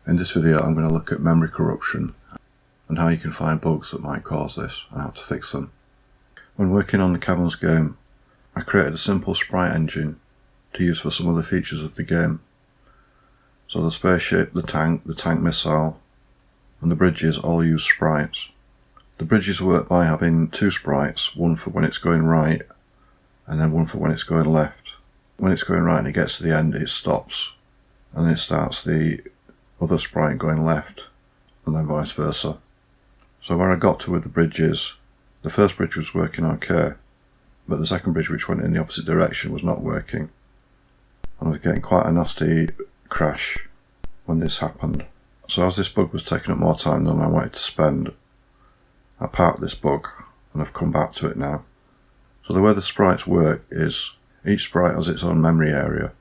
In this video I'm going to look at memory corruption and how you can find bugs that might cause this and how to fix them. When working on the Caverns game, I created a simple sprite engine to use for some of the features of the game. So the spaceship, the tank missile and the bridges all use sprites. The bridges work by having two sprites, one for when it's going right and then one for when it's going left. When it's going right and it gets to the end, it stops and then it starts the other sprite going left, and then vice versa. So where I got to with the bridges, the first bridge was working okay, but the second bridge, which went in the opposite direction, was not working. And I was getting quite a nasty crash when this happened. So as this bug was taking up more time than I wanted to spend, I parked this bug and I've come back to it now. So the way the sprites work is each sprite has its own memory area,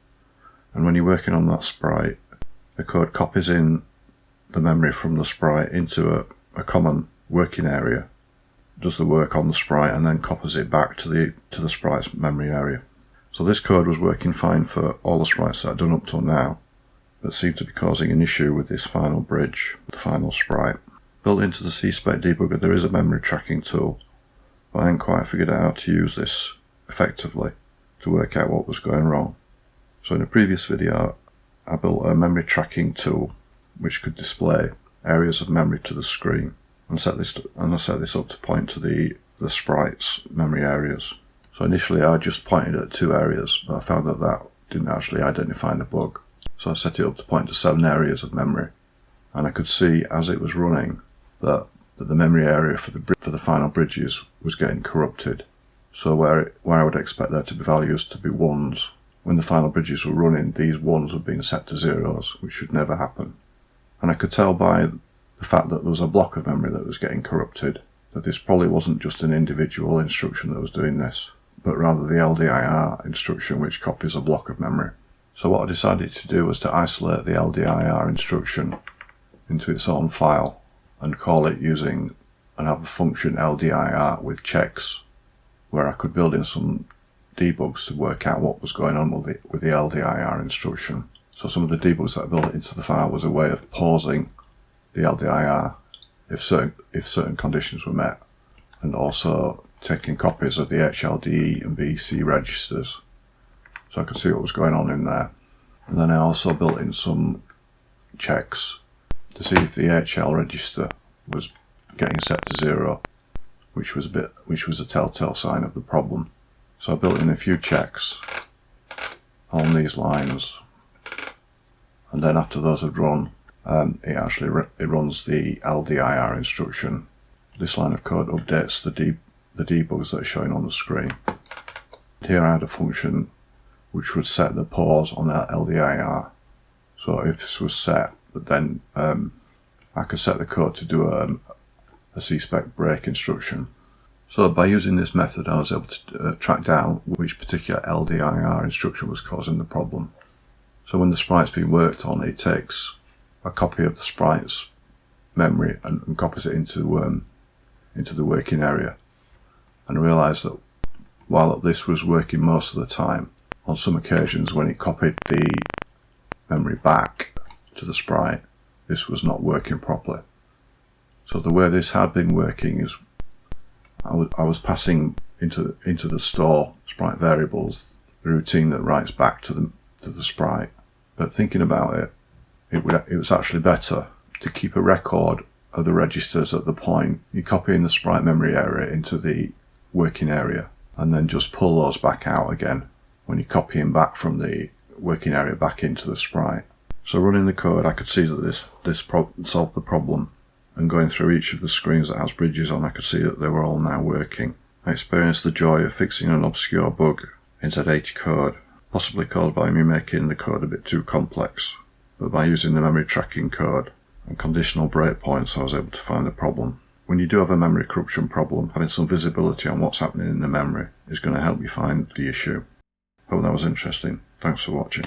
and when you're working on that sprite, the code copies in the memory from the sprite into a common working area, does the work on the sprite, and then copies it back to the sprite's memory area. So this code was working fine for all the sprites that I've done up till now, but seemed to be causing an issue with this final bridge, the final sprite. Built into the C-Spec debugger there is a memory tracking tool, but I hadn't quite figured out how to use this effectively to work out what was going wrong. So in a previous video I built a memory tracking tool which could display areas of memory to the screen, and I set this up to point to the sprite's memory areas. So initially I just pointed at 2 areas, but I found that didn't actually identify the bug. So I set it up to point to 7 areas of memory, and I could see as it was running that the memory area for the final bridges was getting corrupted. So where I would expect there to be values to be 1s, when the final bridges were running, these 1s were being set to 0s, which should never happen. And I could tell by the fact that there was a block of memory that was getting corrupted that this probably wasn't just an individual instruction that was doing this, but rather the LDIR instruction, which copies a block of memory. So what I decided to do was to isolate the LDIR instruction into its own file and call it and have a function LDIR with checks, where I could build in some debugs to work out what was going on with the LDIR instruction. So some of the debugs that I built into the file was a way of pausing the LDIR if certain conditions were met, and also taking copies of the HLDE and BC registers so I could see what was going on in there. And then I also built in some checks to see if the HL register was getting set to 0, which was a telltale sign of the problem. So I built in a few checks on these lines, and then after those had run, it runs the LDIR instruction. This line of code updates the debugs that are showing on the screen. Here I had a function which would set the pause on that LDIR. So if this was set, then I could set the code to do a C-Spec break instruction. So by using this method I was able to track down which particular LDIR instruction was causing the problem. So when the sprite's being worked on, it takes a copy of the sprite's memory and copies it into the working area. And I realised that while this was working most of the time, on some occasions when it copied the memory back to the sprite, this was not working properly. So the way this had been working is I was passing into the store sprite variables the routine that writes back to the sprite. But thinking about it, it was actually better to keep a record of the registers at the point you copy in the sprite memory area into the working area, and then just pull those back out again when you're copying back from the working area back into the sprite. So running the code, I could see that this solved the problem, and going through each of the screens that has bridges on, I could see that they were all now working. I experienced the joy of fixing an obscure bug in Z80 code, possibly caused by me making the code a bit too complex, but by using the memory tracking code and conditional breakpoints I was able to find the problem. When you do have a memory corruption problem, having some visibility on what's happening in the memory is going to help you find the issue. Hope that was interesting. Thanks for watching.